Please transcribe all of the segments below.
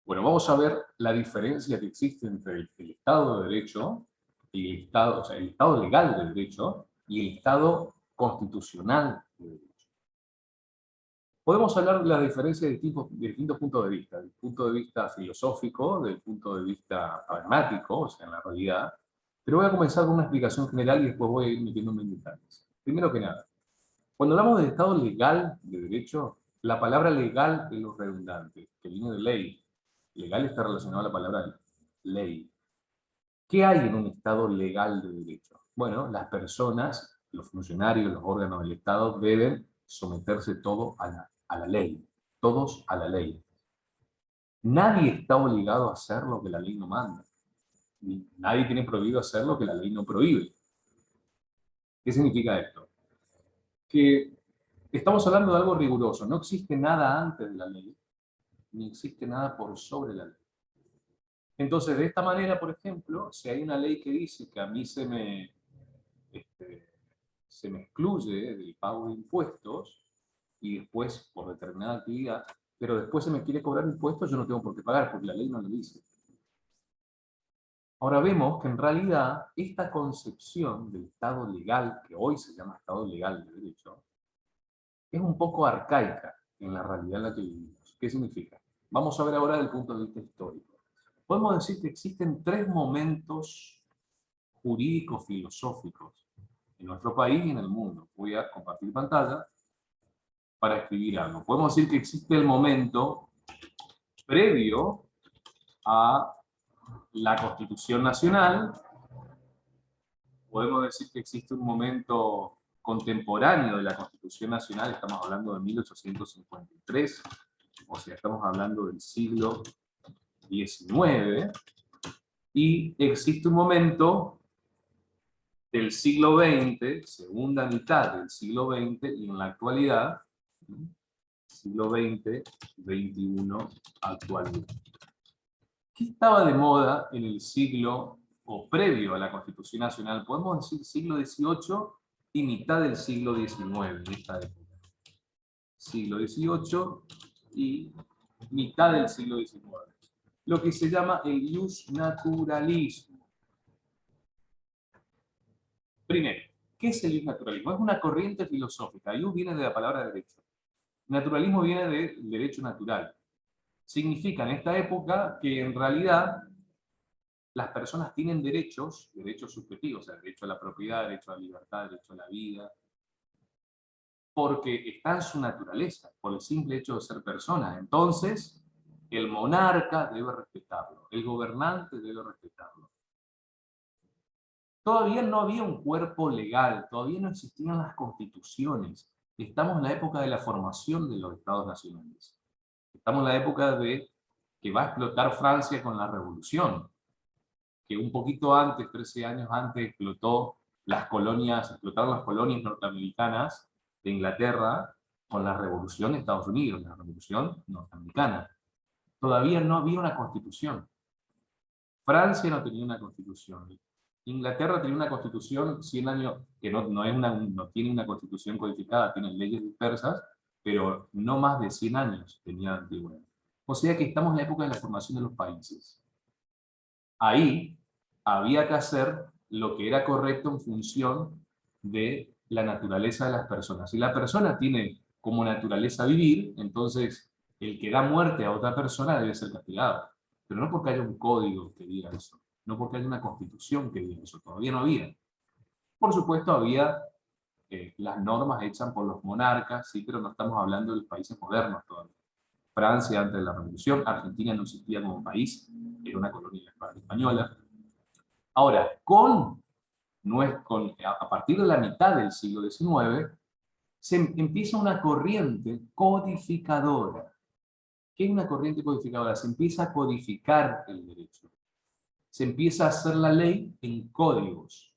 Bueno, vamos a ver la diferencia que existe entre el Estado de Derecho y el Estado, o sea, el Estado legal de Derecho y el Estado constitucional de Derecho. Podemos hablar de la diferencia de distintos puntos de vista, del punto de vista filosófico, del punto de vista pragmático, o sea, en la realidad, pero voy a comenzar con una explicación general y después voy a ir metiéndome en detalles. Primero que nada, cuando hablamos del Estado legal de Derecho, la palabra legal es lo redundante, que viene de ley. Legal está relacionado a la palabra ley. ¿Qué hay en un Estado legal de derecho? Bueno, las personas, los funcionarios, los órganos del Estado deben someterse todo a la ley, todos a la ley. Nadie está obligado a hacer lo que la ley no manda. Nadie tiene prohibido hacer lo que la ley no prohíbe. ¿Qué significa esto? Que estamos hablando de algo riguroso. No existe nada antes de la ley, ni existe nada por sobre la ley. Entonces, de esta manera, por ejemplo, si hay una ley que dice que a mí se me excluye del pago de impuestos y después por determinada actividad, pero después se me quiere cobrar impuestos, yo no tengo por qué pagar porque la ley no lo dice. Ahora vemos que en realidad esta concepción del Estado legal, que hoy se llama Estado legal de derecho, es un poco arcaica en la realidad en la que vivimos. ¿Qué significa? Vamos a ver ahora desde el punto de vista histórico. Podemos decir que existen tres momentos jurídicos filosóficos en nuestro país y en el mundo. Voy a compartir pantalla para escribir algo. Podemos decir que existe el momento previo a la Constitución Nacional. Podemos decir que existe un momento contemporáneo de la Constitución Nacional, estamos hablando de 1853, o sea, estamos hablando del siglo XIX, y existe un momento del siglo XX, segunda mitad del siglo XX, y en la actualidad, siglo XX, XXI, actualidad. ¿Qué estaba de moda en el siglo, o previo a la Constitución Nacional? Podemos decir siglo XVIII y mitad del siglo XIX, en esta época. Siglo XVIII y mitad del siglo XIX. Lo que se llama el iusnaturalismo. Primero, ¿qué es el iusnaturalismo? Es una corriente filosófica. Ius viene de la palabra derecho. Naturalismo viene del derecho natural. Significa en esta época que en realidad las personas tienen derechos subjetivos, o sea, derecho a la propiedad, derecho a la libertad, derecho a la vida, porque está en su naturaleza, por el simple hecho de ser personas. Entonces, el monarca debe respetarlo, el gobernante debe respetarlo. Todavía no había un cuerpo legal, todavía no existían las constituciones. Estamos en la época de la formación de los estados nacionales. Estamos en la época de que va a explotar Francia con la revolución, que un poquito antes, 13 años antes, explotaron las colonias norteamericanas de Inglaterra con la revolución de Estados Unidos, la revolución norteamericana. Todavía no había una constitución. Francia no tenía una constitución. Inglaterra tenía una constitución 100 años, que no tiene una constitución codificada, tiene leyes dispersas, pero no más de 100 años tenía antigüedad. O sea que estamos en la época de la formación de los países. Ahí había que hacer lo que era correcto en función de la naturaleza de las personas. Si la persona tiene como naturaleza vivir, entonces el que da muerte a otra persona debe ser castigado. Pero no porque haya un código que diga eso, no porque haya una constitución que diga eso, todavía no había. Por supuesto había las normas hechas por los monarcas, sí, pero no estamos hablando de los países modernos todavía. Francia antes de la Revolución, Argentina no existía como país, era una colonia española. Ahora, a partir de la mitad del siglo XIX, empieza una corriente codificadora. ¿Qué es una corriente codificadora? Se empieza a codificar el derecho. Se empieza a hacer la ley en códigos.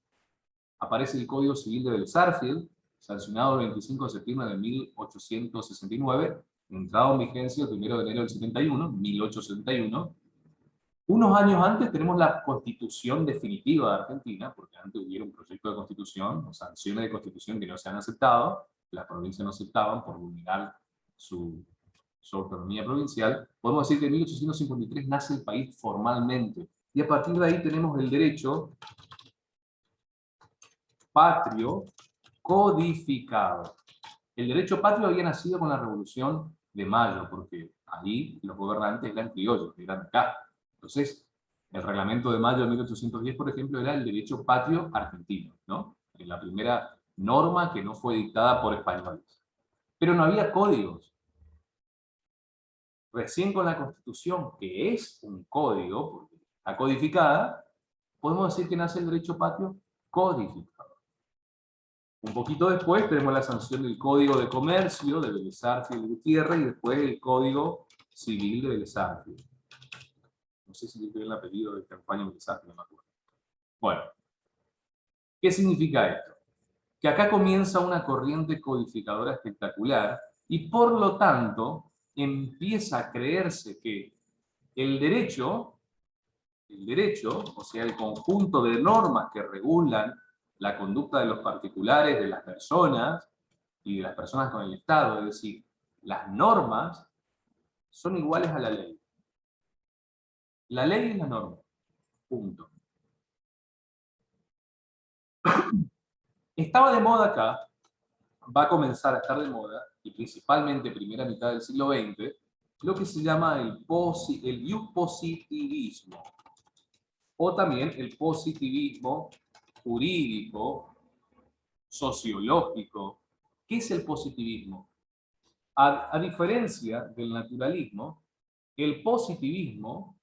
Aparece el Código Civil de Belsarsfield, sancionado el 25 de septiembre de 1869, entrado en vigencia el 1 de enero del 71, 1871. Unos años antes tenemos la Constitución definitiva de Argentina, porque antes hubiera un proyecto de Constitución, o sanciones de Constitución que no se han aceptado, las provincias no aceptaban por vulnerar su su autonomía provincial, podemos decir que en 1853 nace el país formalmente. Y a partir de ahí tenemos el derecho patrio codificado. El derecho patrio había nacido con la Revolución de Mayo, porque ahí los gobernantes eran criollos, eran acá. Entonces, el reglamento de Mayo de 1810, por ejemplo, era el derecho patrio argentino, ¿no? La primera norma que no fue dictada por españoles. Pero no había códigos. Recién con la Constitución, que es un código, porque está codificada, podemos decir que nace el derecho patrio codificado. Un poquito después tenemos la sanción del Código de Comercio de Vélez Arfiel y de Gutiérrez, y después el Código Civil de Vélez Arfiel. No sé si tiene el apellido de campaña Vélez Arfiel, no me acuerdo. Bueno, ¿qué significa esto? Que acá comienza una corriente codificadora espectacular, y por lo tanto empieza a creerse que el derecho, o sea, el conjunto de normas que regulan la conducta de los particulares, de las personas y de las personas con el Estado, es decir, las normas son iguales a la ley. La ley es la norma, punto. Estaba de moda acá, va a comenzar a estar de moda, y principalmente primera mitad del siglo XX, lo que se llama el positivismo, o también el positivismo jurídico, sociológico. ¿Qué es el positivismo? A diferencia del naturalismo, el positivismo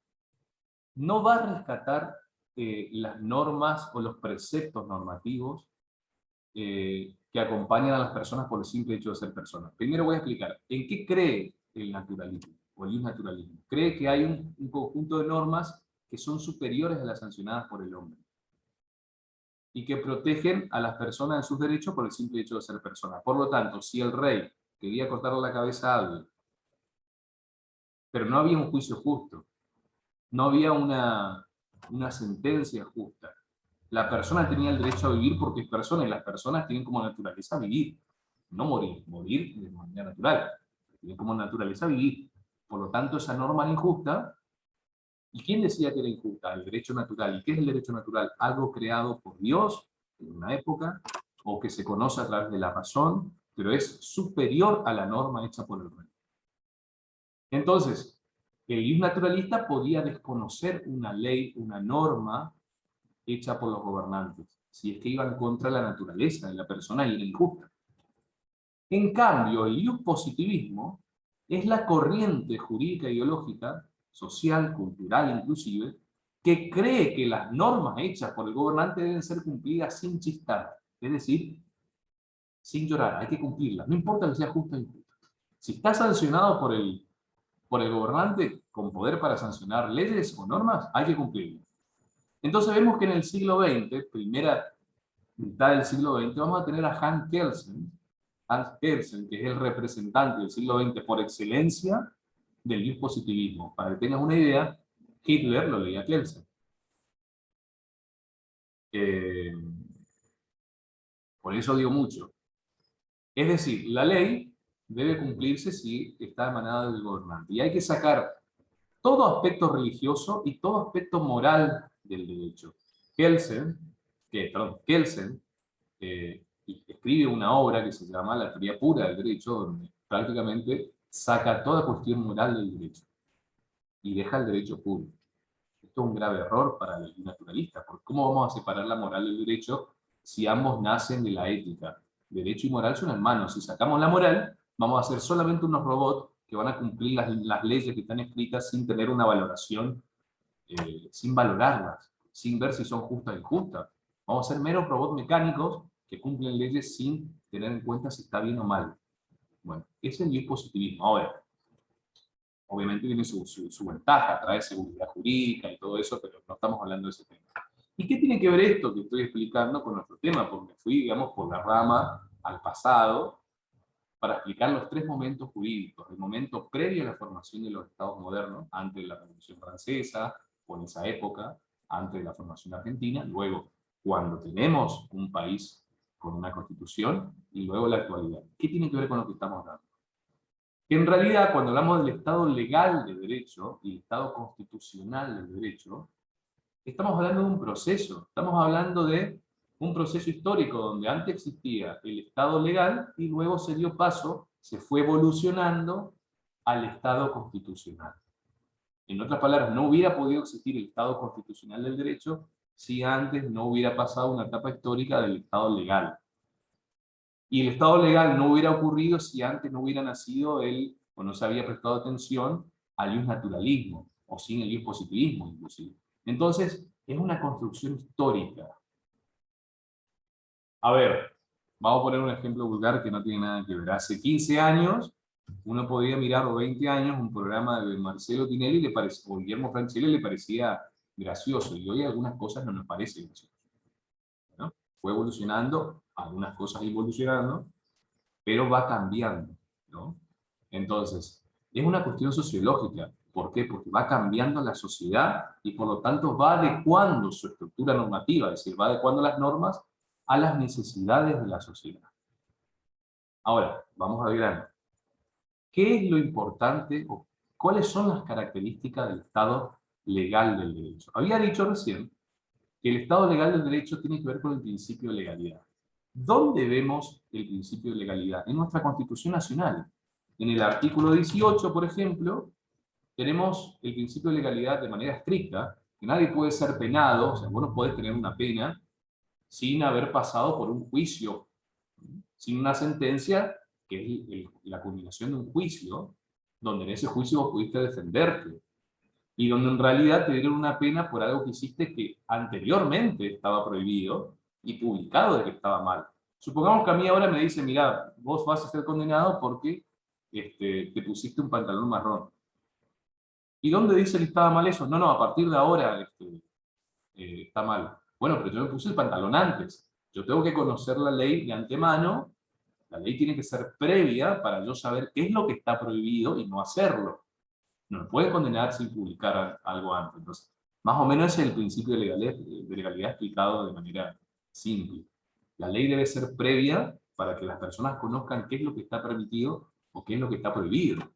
no va a rescatar las normas o los preceptos normativos que acompañan a las personas por el simple hecho de ser personas. Primero voy a explicar en qué cree el naturalismo o el naturalismo. Cree que hay un conjunto de normas que son superiores a las sancionadas por el hombre y que protegen a las personas en sus derechos por el simple hecho de ser personas. Por lo tanto, si el rey quería cortarle la cabeza a alguien, pero no había un juicio justo, no había una sentencia justa, la persona tenía el derecho a vivir porque es persona, y las personas tienen como naturaleza vivir, no morir, morir de manera natural, tienen como naturaleza vivir. Por lo tanto, esa norma es injusta. ¿Y quién decía que era injusta? El derecho natural. ¿Y qué es el derecho natural? Algo creado por Dios en una época, o que se conoce a través de la razón, pero es superior a la norma hecha por el rey. Entonces, el naturalista podía desconocer una ley, una norma hecha por los gobernantes, si es que iban contra la naturaleza de la persona y era injusta. En cambio, el positivismo es la corriente jurídica, ideológica, social, cultural inclusive, que cree que las normas hechas por el gobernante deben ser cumplidas sin chistar, es decir, sin llorar, hay que cumplirlas, no importa que sea justa o injusta. Si está sancionado por el gobernante con poder para sancionar leyes o normas, hay que cumplirlas. Entonces vemos que en el siglo XX, primera mitad del siglo XX, vamos a tener a Hans Kelsen, que es el representante del siglo XX por excelencia del positivismo. Para que tengas una idea, Hitler lo leía a Kelsen. Por eso digo mucho. Es decir, la ley debe cumplirse si está emanada del gobernante. Y hay que sacar todo aspecto religioso y todo aspecto moral del derecho. Kelsen escribe una obra que se llama La teoría pura del derecho, donde prácticamente saca toda cuestión moral del derecho y deja el derecho puro. Esto es un grave error para los naturalistas, porque ¿cómo vamos a separar la moral del derecho si ambos nacen de la ética? Derecho y moral son hermanos. Si sacamos la moral, vamos a ser solamente unos robots que van a cumplir las leyes que están escritas sin tener una valoración, sin valorarlas, sin ver si son justas o injustas. Vamos a ser meros robots mecánicos que cumplen leyes sin tener en cuenta si está bien o mal. Bueno, ese es el positivismo. Ahora, obviamente tiene su ventaja, trae seguridad jurídica y todo eso, pero no estamos hablando de ese tema. ¿Y qué tiene que ver esto que estoy explicando con nuestro tema? Porque fui, digamos, por la rama al pasado para explicar los tres momentos jurídicos. El momento previo a la formación de los estados modernos, antes de la Revolución Francesa, o en esa época, antes de la formación argentina, luego cuando tenemos un país con una constitución, y luego la actualidad. ¿Qué tiene que ver con lo que estamos hablando? Que en realidad, cuando hablamos del Estado legal de derecho y el Estado constitucional del derecho, estamos hablando de un proceso, estamos hablando de un proceso histórico donde antes existía el Estado legal y luego se dio paso, se fue evolucionando al Estado constitucional. En otras palabras, no hubiera podido existir el Estado constitucional del derecho si antes no hubiera pasado una etapa histórica del Estado legal. Y el Estado legal no hubiera ocurrido si antes no hubiera nacido o no se había prestado atención al naturalismo, o sin el positivismo inclusive. Entonces, es una construcción histórica. A ver, vamos a poner un ejemplo vulgar que no tiene nada que ver. Hace 15 años, uno podía mirar, o 20 años, un programa de Marcelo Tinelli o Guillermo Francella le parecía gracioso, y hoy algunas cosas no nos parecen graciosas, ¿no? Fue evolucionando, algunas cosas evolucionando, pero va cambiando, ¿no? Entonces, es una cuestión sociológica. ¿Por qué? Porque va cambiando la sociedad y por lo tanto va adecuando su estructura normativa, es decir, va adecuando las normas a las necesidades de la sociedad. Ahora, vamos a ver, ¿qué es lo importante o cuáles son las características del Estado legal del derecho? Había dicho recién que el Estado legal del derecho tiene que ver con el principio de legalidad. ¿Dónde vemos el principio de legalidad? En nuestra Constitución Nacional. En el artículo 18, por ejemplo, tenemos el principio de legalidad de manera estricta, que nadie puede ser penado, o sea, vos no podés tener una pena sin haber pasado por un juicio, sin una sentencia, que es la culminación de un juicio, donde en ese juicio vos pudiste defenderte, y donde en realidad te dieron una pena por algo que hiciste que anteriormente estaba prohibido y publicado de que estaba mal. Supongamos que a mí ahora me dice, mira, vos vas a ser condenado porque te pusiste un pantalón marrón. ¿Y dónde dice que estaba mal eso? No, no, a partir de ahora está mal. Bueno, pero yo me puse el pantalón antes. Yo tengo que conocer la ley de antemano. La ley tiene que ser previa para yo saber qué es lo que está prohibido y no hacerlo. No me puede condenar sin publicar algo antes. Entonces, más o menos ese es el principio de legalidad explicado de manera simple. La ley debe ser previa para que las personas conozcan qué es lo que está permitido o qué es lo que está prohibido.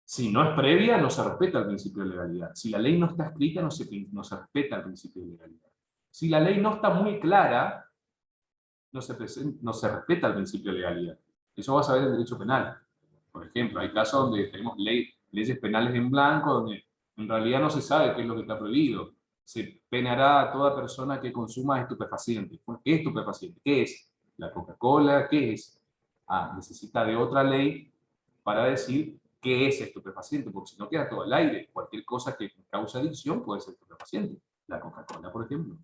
Si no es previa, no se respeta el principio de legalidad. Si la ley no está escrita, no se respeta el principio de legalidad. Si la ley no está muy clara, no se respeta el principio de legalidad. Eso vas a ver en derecho penal. Por ejemplo, hay casos donde tenemos leyes penales en blanco, donde en realidad no se sabe qué es lo que está prohibido. Se penará a toda persona que consuma estupefacientes. ¿Qué es estupefaciente? ¿Qué es? ¿La Coca-Cola? ¿Qué es? Ah, necesita de otra ley para decir qué es estupefaciente, porque si no queda todo al aire. Cualquier cosa que cause adicción puede ser estupefaciente. La Coca-Cola, por ejemplo.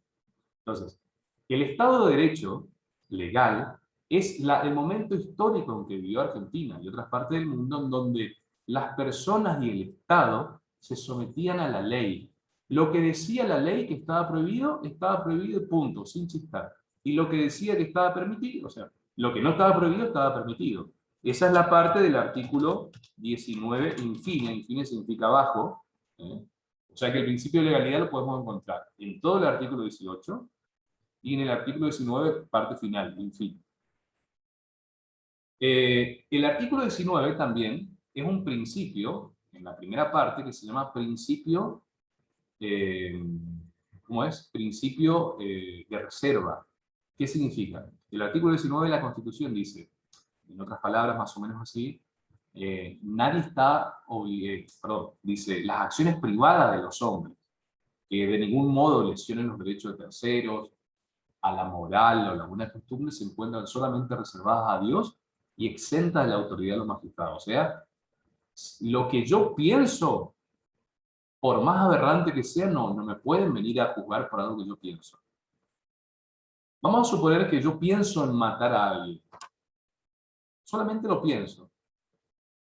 Entonces, el Estado de Derecho legal es el momento histórico en que vivió Argentina y otras partes del mundo en donde las personas y el Estado se sometían a la ley. Lo que decía la ley que estaba prohibido punto, sin chistar. Y lo que decía que estaba permitido, o sea, lo que no estaba prohibido estaba permitido. Esa es la parte del artículo 19, infine significa abajo, ¿eh? O sea que el principio de legalidad lo podemos encontrar en todo el artículo 18, y en el artículo 19, parte final, en fin. El artículo 19 también es un principio, en la primera parte, que se llama principio, ¿cómo es? Principio de reserva. ¿Qué significa? El artículo 19 de la Constitución dice, en otras palabras más o menos así, nadie está obligado, dice, las acciones privadas de los hombres, que de ningún modo lesionen los derechos de terceros, a la moral o la buena costumbre, se encuentran solamente reservadas a Dios y exentas de la autoridad de los magistrados. O sea, lo que yo pienso, por más aberrante que sea, no me pueden venir a juzgar por algo que yo pienso. Vamos a suponer que yo pienso en matar a alguien. Solamente lo pienso.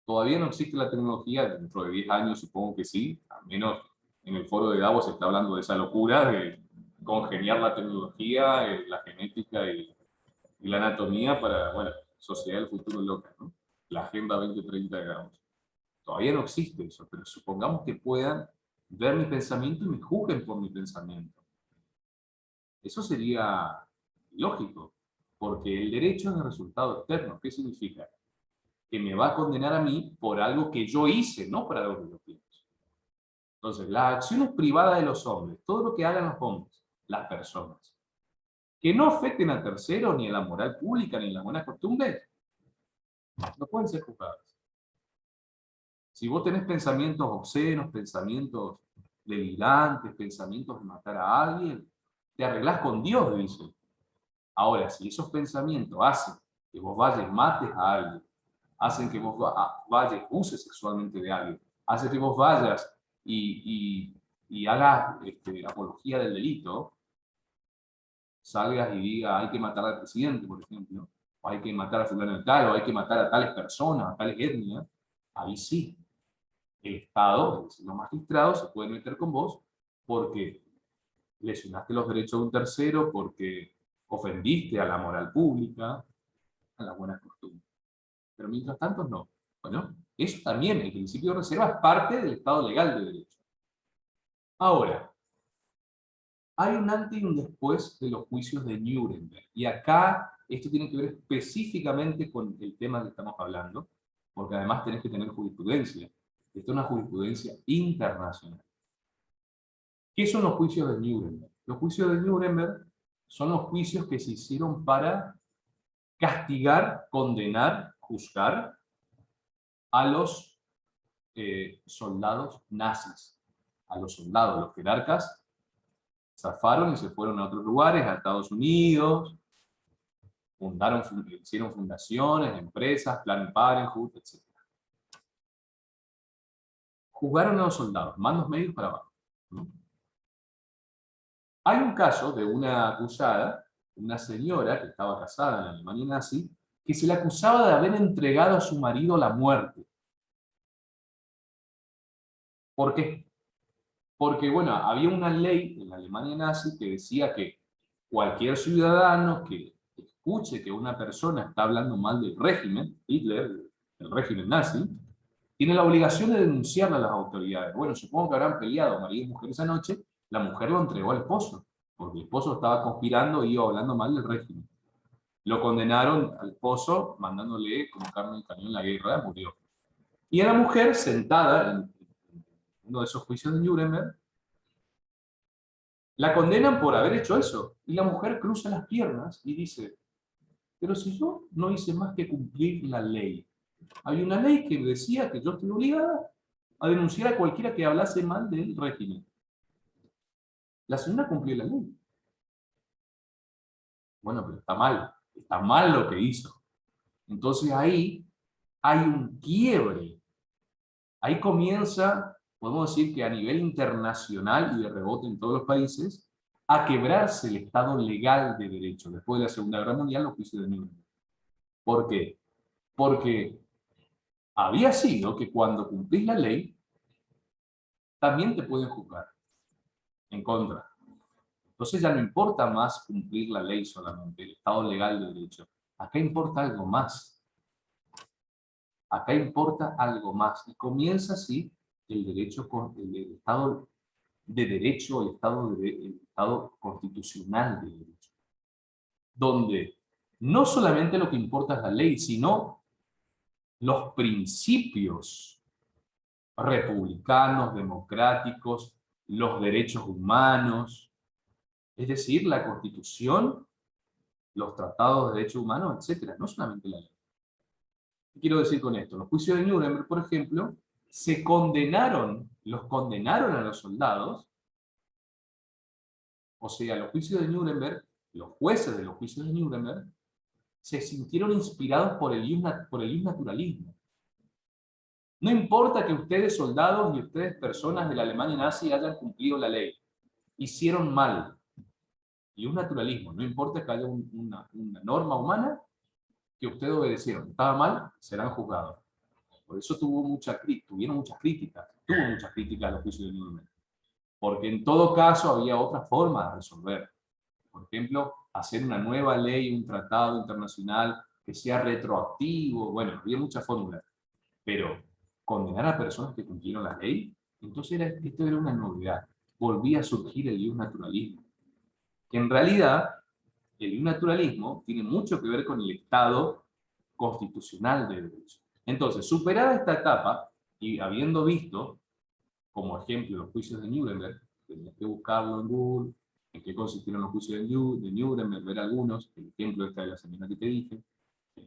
Todavía no existe la tecnología, dentro de 10 años supongo que sí, al menos en el foro de Davos se está hablando de esa locura de congeniar la tecnología, la genética y la anatomía para, bueno, sociedad del futuro loca, ¿no? La Agenda 2030 de Gauss. Todavía no existe eso, pero supongamos que puedan ver mi pensamiento y me juzguen por mi pensamiento. Eso sería lógico, porque el derecho es el resultado externo. ¿Qué significa? que me va a condenar a mí por algo que yo hice, no por algo que yo pienso. Entonces, las acciones privadas de los hombres, todo lo que hagan los hombres, las personas, que no afecten a terceros, ni a la moral pública, ni a las buenas costumbres, no pueden ser juzgadas. Si vos tenés pensamientos obscenos, pensamientos delirantes, pensamientos de matar a alguien, te arreglás con Dios, dice. Ahora, si esos pensamientos hacen que vos vayas, mates a alguien, hacen que vos vayas, uses sexualmente de alguien, hacen que vos vayas y hagas apología del delito, salgas y digas hay que matar al presidente, por ejemplo, o hay que matar a fulano de tal, o hay que matar a tales personas, a tales etnias, ahí sí, el Estado, es decir, los magistrados se pueden meter con vos porque lesionaste los derechos de un tercero, porque ofendiste a la moral pública, a las buenas costumbres. Pero mientras tanto, no. Bueno, eso también, el principio de reserva es parte del Estado legal de derecho. Ahora, hay un antes y un después de los juicios de Nuremberg. Y acá esto tiene que ver específicamente con el tema que estamos hablando, porque además tenés que tener jurisprudencia. Esto es una jurisprudencia internacional. ¿Qué son los juicios de Nuremberg? Los juicios de Nuremberg son los juicios que se hicieron para castigar, condenar, juzgar a los soldados nazis. A los soldados, los jerarcas, zafaron y se fueron a otros lugares, a Estados Unidos, hicieron fundaciones, empresas, Planned Parenthood, etc. Juzgaron a los soldados, mandos medios para abajo, ¿no? Hay un caso de una acusada, una señora que estaba casada en la Alemania nazi, que se le acusaba de haber entregado a su marido a la muerte. ¿Por qué? Porque, bueno, había una ley en la Alemania nazi que decía que cualquier ciudadano que escuche que una persona está hablando mal del régimen, Hitler, el régimen nazi, tiene la obligación de denunciarla a las autoridades. Bueno, supongo que habrán peleado marido y mujer esa noche, la mujer lo entregó al esposo, porque el esposo estaba conspirando y iba hablando mal del régimen. Lo condenaron al esposo, mandándole como carne de cañón en la guerra, murió. Y a la mujer, sentada en uno de esos juicios de Nuremberg, la condenan por haber hecho eso. Y la mujer cruza las piernas y dice, pero si yo no hice más que cumplir la ley. Había una ley que decía que yo estoy obligada a denunciar a cualquiera que hablase mal del régimen. La señora cumplió la ley. Bueno, pero está mal lo que hizo. Entonces ahí hay un quiebre. Ahí comienza, podemos decir que a nivel internacional y de rebote en todos los países, a quebrarse el Estado legal de derecho. Después de la Segunda Guerra Mundial, los juicios de Nuremberg. ¿Por qué? Porque había sido que cuando cumplís la ley, también te pueden juzgar en contra. Entonces ya no importa más cumplir la ley solamente, el Estado legal de derecho. Acá importa algo más. Acá importa algo más. Y comienza así el derecho, el Estado de derecho, el Estado constitucional de derecho. Donde no solamente lo que importa es la ley, sino los principios republicanos, democráticos, los derechos humanos, es decir, la Constitución, los tratados de derechos humanos, etc. No solamente la ley. ¿Qué quiero decir con esto? Los juicios de Nuremberg, por ejemplo, los condenaron a los soldados, o sea, los juicios de Nuremberg, los jueces de los juicios de Nuremberg, se sintieron inspirados por el naturalismo. No importa que ustedes, soldados, y ustedes, personas de la Alemania nazi, hayan cumplido la ley. Hicieron mal. Y un naturalismo. No importa que haya una norma humana que ustedes obedecieron. Estaba mal, serán juzgados. Por eso tuvieron muchas críticas. Tuvo muchas críticas a los juicios de Nuremberg. Porque en todo caso había otra forma de resolver. Por ejemplo, hacer una nueva ley, un tratado internacional que sea retroactivo. Bueno, había muchas fórmulas. Pero condenar a personas que cumplieron la ley, entonces esto era una novedad. Volvía a surgir el naturalismo. Que en realidad, el naturalismo tiene mucho que ver con el Estado constitucional de derecho. Entonces, superada esta etapa, y habiendo visto, como ejemplo, los juicios de Nuremberg, tenés que buscarlo en Google, en qué consistieron los juicios de Nuremberg, ver algunos, el ejemplo esta de la semana que te dije,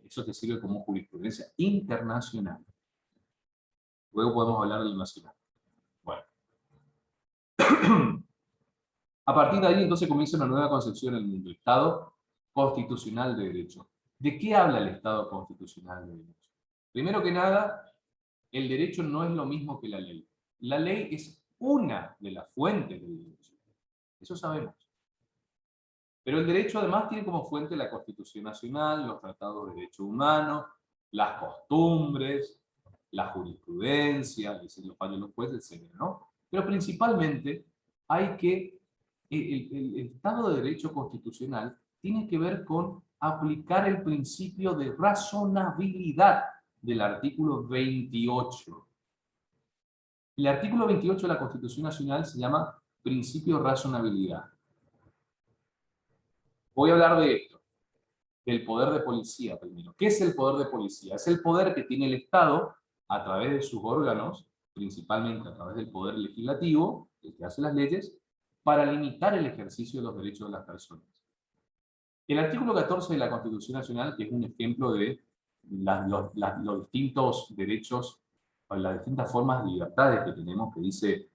eso te sirve como jurisprudencia internacional. Luego podemos hablar del nacional. Bueno. A partir de ahí, entonces, comienza una nueva concepción en el mundo, Estado constitucional de derecho. ¿De qué habla el Estado constitucional de derecho? Primero que nada, el derecho no es lo mismo que la ley. La ley es una de las fuentes del derecho. Eso sabemos. Pero el derecho además tiene como fuente la Constitución Nacional, los tratados de derechos humanos, las costumbres, la jurisprudencia, los fallos de los jueces, etc., ¿no? Pero principalmente hay que, el Estado de Derecho constitucional tiene que ver con aplicar el principio de razonabilidad del artículo 28. El artículo 28 de la Constitución Nacional se llama principio de razonabilidad. Voy a hablar de esto, del poder de policía primero. ¿Qué es el poder de policía? Es el poder que tiene el Estado a través de sus órganos, principalmente a través del poder legislativo, el que hace las leyes, para limitar el ejercicio de los derechos de las personas. El artículo 14 de la Constitución Nacional, que es un ejemplo de los distintos derechos, o las distintas formas de libertades que tenemos, que dice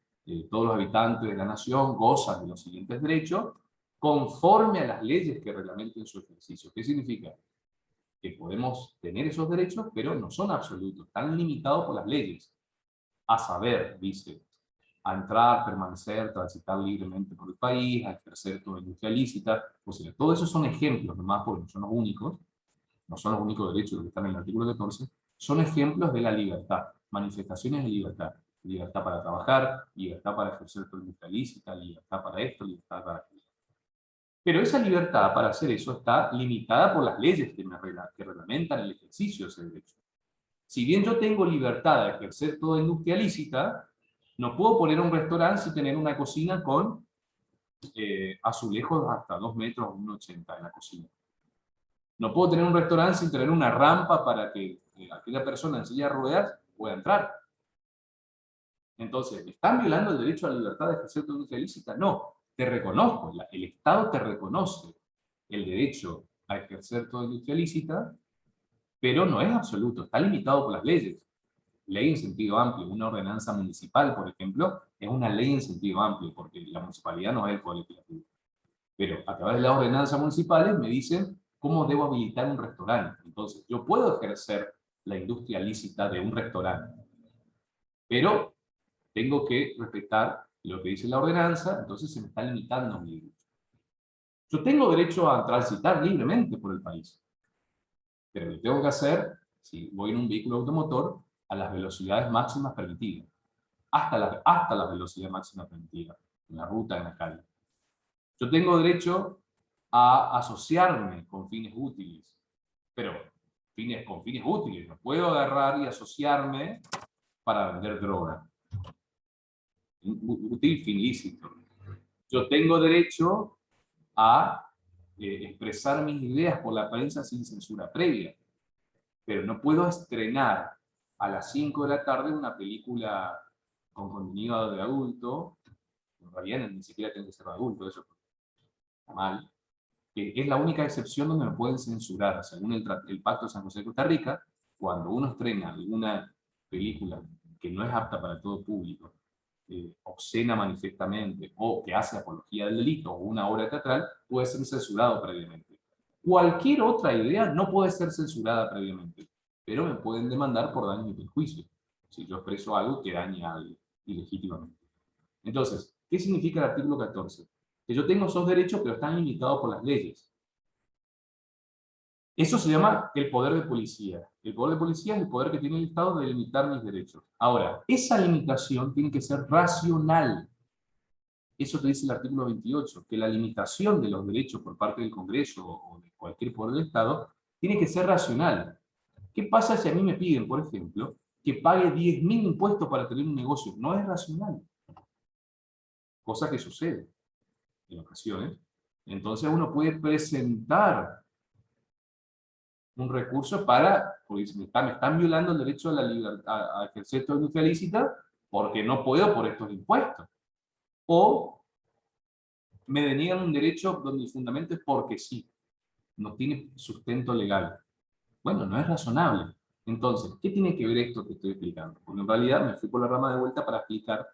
todos los habitantes de la nación gozan de los siguientes derechos, conforme a las leyes que reglamenten su ejercicio. ¿Qué significa? Que podemos tener esos derechos, pero no son absolutos, están limitados por las leyes. A saber, dice, a entrar, permanecer, transitar libremente por el país, a ejercer toda industria lícita. O sea, todos esos son ejemplos, nomás porque no son los únicos, no son los únicos derechos que están en el artículo 14, son ejemplos de la libertad, manifestaciones de libertad. Libertad para trabajar, libertad para ejercer toda industria lícita, libertad para esto, libertad para aquello. Pero esa libertad para hacer eso está limitada por las leyes que reglamentan el ejercicio de ese derecho. Si bien yo tengo libertad de ejercer toda industria lícita, no puedo poner un restaurante sin tener una cocina con azulejos hasta 2 metros, 1,80 en la cocina. No puedo tener un restaurante sin tener una rampa para que aquella persona en silla de ruedas pueda entrar. Entonces, ¿están violando el derecho a la libertad de ejercer toda industria ilícita? No, te reconozco, el Estado te reconoce el derecho a ejercer toda industria ilícita, pero no es absoluto, está limitado por las leyes. Ley en sentido amplio, una ordenanza municipal, por ejemplo, es una ley en sentido amplio, porque la municipalidad no es el poder legislativo. Pero a través de las ordenanzas municipales me dicen cómo debo habilitar un restaurante. Entonces, yo puedo ejercer la industria lícita de un restaurante, pero tengo que respetar lo que dice la ordenanza, entonces se me está limitando mi derecho. Yo tengo derecho a transitar libremente por el país, pero lo tengo que hacer, si voy en un vehículo automotor, a las velocidades máximas permitidas, hasta la velocidad máxima permitida, en la ruta, en la calle. Yo tengo derecho a asociarme con fines útiles, pero con fines útiles, no puedo agarrar y asociarme para vender droga. Útil, fin lícito. Yo tengo derecho a expresar mis ideas por la prensa sin censura previa, pero no puedo estrenar a las 5 de la tarde una película con contenido de adulto, en realidad ni siquiera tiene que ser adulto, eso está mal, que es la única excepción donde me pueden censurar, según el Pacto de San José de Costa Rica, cuando uno estrena alguna película que no es apta para todo público, obscena manifestamente, o que hace apología del delito, o una obra teatral, puede ser censurado previamente. Cualquier otra idea no puede ser censurada previamente, pero me pueden demandar por daño y perjuicio, si yo expreso algo que daña a alguien ilegítimamente. Entonces, ¿qué significa el artículo 14? Que yo tengo esos derechos, pero están limitados por las leyes. Eso se llama el poder de policía. El poder de policía es el poder que tiene el Estado de limitar mis derechos. Ahora, esa limitación tiene que ser racional. Eso te dice el artículo 28, que la limitación de los derechos por parte del Congreso o de cualquier poder del Estado tiene que ser racional. ¿Qué pasa si a mí me piden, por ejemplo, que pague 10.000 impuestos para tener un negocio? No es racional. Cosa que sucede en ocasiones. Entonces uno puede presentar un recurso para, porque me están violando el derecho a la libertad, a ejercer toda industria lícita, porque no puedo por estos impuestos. O me deniegan un derecho donde el fundamento es porque sí, no tiene sustento legal. Bueno, no es razonable. Entonces, ¿qué tiene que ver esto que estoy explicando? Porque en realidad me fui por la rama de vuelta para explicar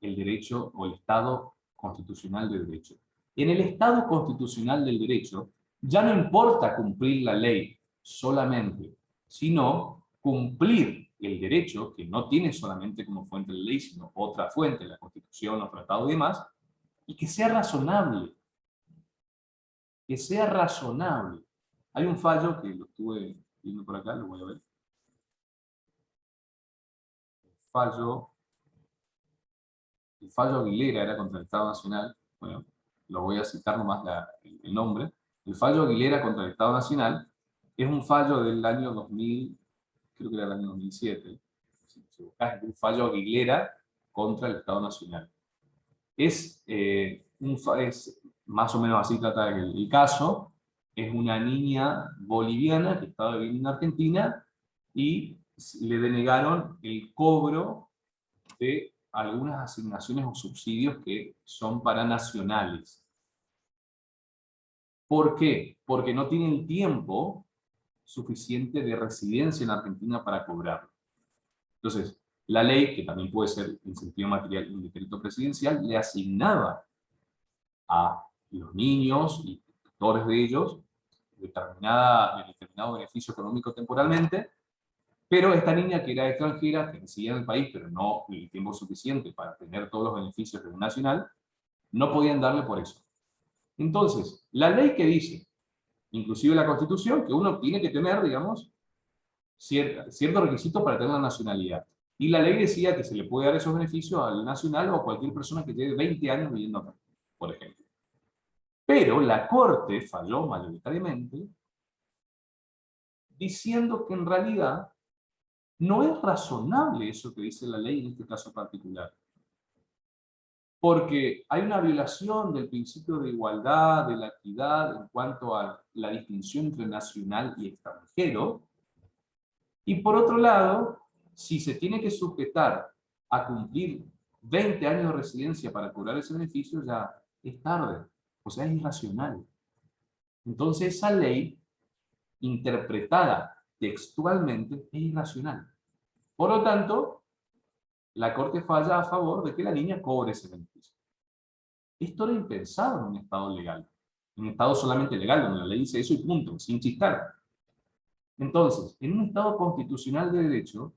el derecho o el Estado constitucional de derecho. En el Estado constitucional del derecho, ya no importa cumplir la ley solamente, sino cumplir el derecho, que no tiene solamente como fuente la ley, sino otra fuente, la Constitución, los tratados y demás, y que sea razonable. Que sea razonable. Hay un fallo que lo estuve viendo por acá, lo voy a ver. Fallo, el fallo Aguilera era contra el Estado Nacional, bueno, lo voy a citar nomás el nombre. El fallo Aguilera contra el Estado Nacional es un fallo del año 2000, creo que era el año 2007. Si buscas, un fallo Aguilera contra el Estado Nacional. Es más o menos así trata el caso. Es una niña boliviana que estaba viviendo en Argentina y le denegaron el cobro de algunas asignaciones o subsidios que son para nacionales. ¿Por qué? Porque no tienen tiempo suficiente de residencia en Argentina para cobrarlo. Entonces, la ley, que también puede ser en sentido material un decreto presidencial, le asignaba a los niños y tutores de ellos determinado beneficio económico temporalmente, pero esta niña que era extranjera, que residía en el país, pero no el tiempo suficiente para tener todos los beneficios de un nacional, no podían darle por eso. Entonces, la ley que dice, inclusive la Constitución, que uno tiene que tener, digamos, ciertos requisitos para tener la nacionalidad. Y la ley decía que se le puede dar esos beneficios al nacional o a cualquier persona que lleve 20 años viviendo acá, por ejemplo. Pero la Corte falló mayoritariamente diciendo que en realidad no es razonable eso que dice la ley en este caso particular. Porque hay una violación del principio de igualdad, de la equidad en cuanto a la distinción entre nacional y extranjero. Y por otro lado, si se tiene que sujetar a cumplir 20 años de residencia para cobrar ese beneficio, ya es tarde. O sea, es irracional. Entonces esa ley, interpretada textualmente, es irracional. Por lo tanto, la Corte falla a favor de que la niña cobre ese beneficio. Esto era impensado en un Estado legal. En un Estado solamente legal, donde la ley dice eso y punto, sin chistar. Entonces, en un Estado constitucional de derecho,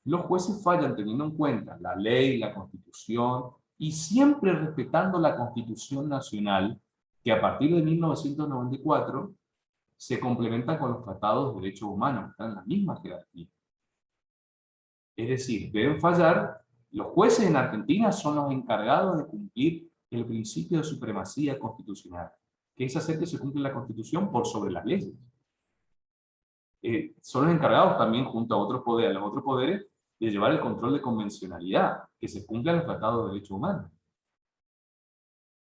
los jueces fallan teniendo en cuenta la ley, la Constitución, y siempre respetando la Constitución Nacional, que a partir de 1994 se complementa con los tratados de derechos humanos, que están en la misma jerarquía. Es decir, deben fallar, los jueces en Argentina son los encargados de cumplir el principio de supremacía constitucional, que es hacer que se cumpla la Constitución por sobre las leyes. Son los encargados también, junto a otros poderes, los otros poderes, de llevar el control de convencionalidad, que se cumplan los tratados de derechos humanos.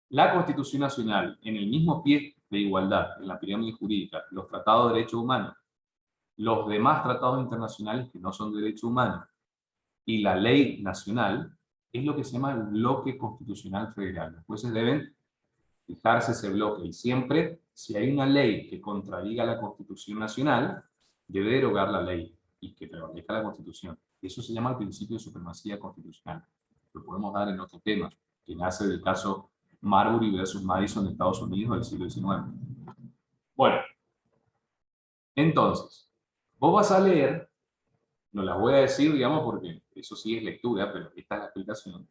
La Constitución Nacional, en el mismo pie de igualdad, en la pirámide jurídica, los tratados de derechos humanos, los demás tratados internacionales que no son de derechos humanos, y la ley nacional, es lo que se llama el bloque constitucional federal. Los jueces deben fijarse ese bloque, y siempre, si hay una ley que contradiga la Constitución Nacional, debe derogar la ley y que prevalezca la Constitución. Eso se llama el principio de supremacía constitucional. Lo podemos dar en otro tema, que nace del caso Marbury versus Madison de Estados Unidos del siglo XIX. Bueno, entonces, vos vas a leer, no las voy a decir, digamos, porque eso sí es lectura, pero esta es la explicación.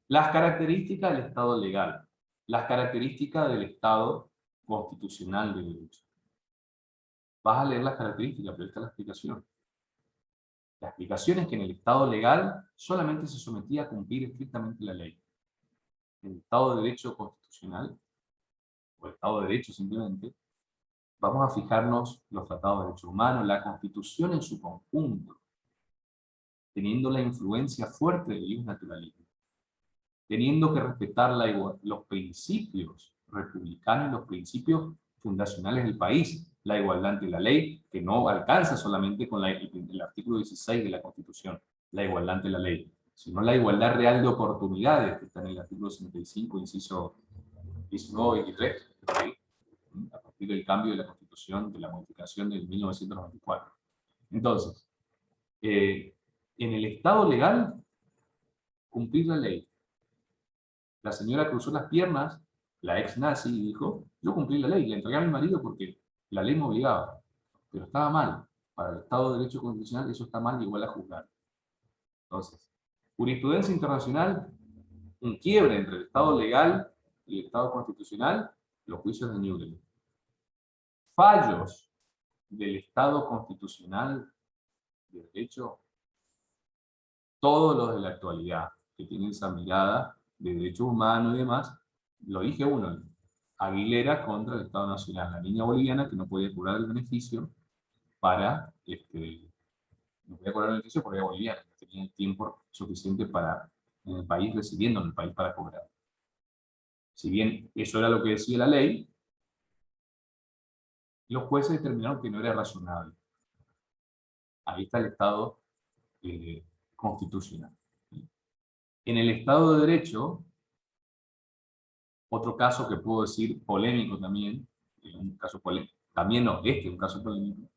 Las características del Estado legal, las características del Estado constitucional de derecho. Vas a leer las características, pero esta es la explicación. La explicación es que en el Estado legal solamente se sometía a cumplir estrictamente la ley. En el Estado de Derecho constitucional, o el Estado de Derecho simplemente, vamos a fijarnos los tratados de derechos humanos, la Constitución en su conjunto, teniendo la influencia fuerte del ius naturalismo, teniendo que respetar los principios republicanos y los principios fundacionales del país, la igualdad ante la ley, que no alcanza solamente con el artículo 16 de la Constitución, la igualdad ante la ley, sino la igualdad real de oportunidades, que está en el artículo 65, inciso 19 y 23, a partir del cambio de la Constitución, de la modificación del 1994. Entonces, en el Estado legal, cumplir la ley. La señora cruzó las piernas, la ex nazi, y dijo, yo cumplí la ley, le entregué a mi marido porque la ley me obligaba, pero estaba mal. Para el Estado de Derecho Constitucional eso está mal y igual a juzgar. Entonces, jurisprudencia internacional, un quiebre entre el Estado legal y el Estado constitucional, los juicios de Nuremberg. Fallos del Estado constitucional de derecho, todos los de la actualidad, que tienen esa mirada de derechos humanos y demás, lo dije uno, Aguilera contra el Estado Nacional, la niña boliviana que no podía cobrar el beneficio para, no podía cobrar el beneficio porque era boliviana, no tenía el tiempo suficiente para, en el país, residiendo en el país para cobrar. Si bien eso era lo que decía la ley, los jueces determinaron que no era razonable. Ahí está el Estado constitucional. En el Estado de Derecho, otro caso que puedo decir polémico también, un caso polémico, también no, este es un caso polémico,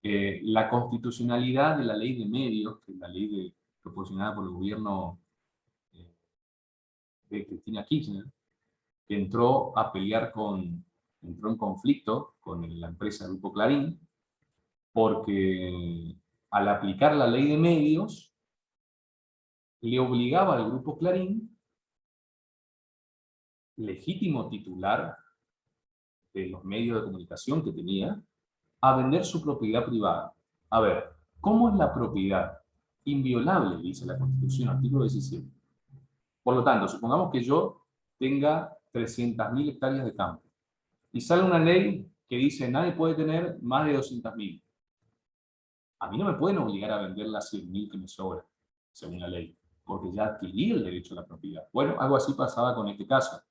la constitucionalidad de la ley de medios, que es la ley proporcionada por el gobierno de Cristina Kirchner, que entró a pelear entró en conflicto con la empresa Grupo Clarín, porque al aplicar la ley de medios, le obligaba al Grupo Clarín, legítimo titular de los medios de comunicación que tenía, a vender su propiedad privada. A ver, ¿cómo es la propiedad? Inviolable, dice la Constitución, artículo 17. Por lo tanto, supongamos que yo tenga 300.000 hectáreas de campo y sale una ley que dice nadie puede tener más de 200.000. A mí no me pueden obligar a vender las 100.000 que me sobran, según la ley, porque ya adquirí el derecho a la propiedad. Bueno, algo así pasaba con este caso.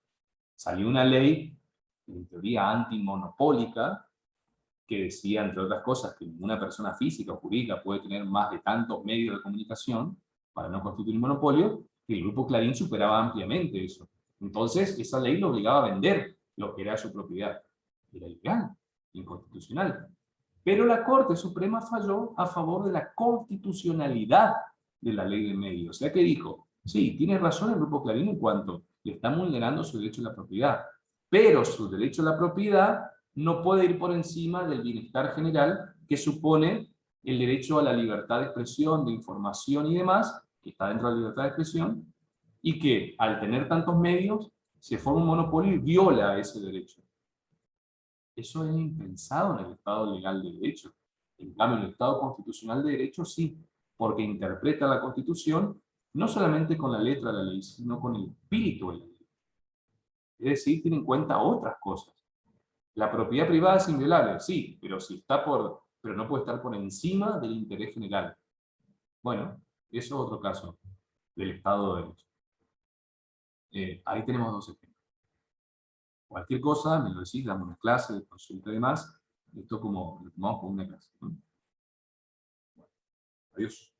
Salió una ley, en teoría antimonopólica, que decía, entre otras cosas, que ninguna persona física o jurídica puede tener más de tantos medios de comunicación para no constituir un monopolio, y el Grupo Clarín superaba ampliamente eso. Entonces, esa ley lo obligaba a vender lo que era su propiedad. Era ilegal, inconstitucional. Pero la Corte Suprema falló a favor de la constitucionalidad de la ley de medios. O sea que dijo, sí, tiene razón el Grupo Clarín en cuanto le están vulnerando su derecho a la propiedad, pero su derecho a la propiedad no puede ir por encima del bienestar general que supone el derecho a la libertad de expresión, de información y demás, que está dentro de la libertad de expresión, y que al tener tantos medios se forma un monopolio y viola ese derecho. Eso es impensado en el Estado legal de derecho. En cambio, en el Estado constitucional de derecho sí, porque interpreta la Constitución no solamente con la letra de la ley, sino con el espíritu de la ley. Es decir, tiene en cuenta otras cosas. La propiedad privada es inviolable, sí, pero pero no puede estar por encima del interés general. Bueno, eso es otro caso del Estado de Derecho. Ahí tenemos dos ejemplos. Cualquier cosa, me lo decís, damos una clase, de consulta y demás. Esto como lo tomamos como una clase, ¿no? Bueno, adiós.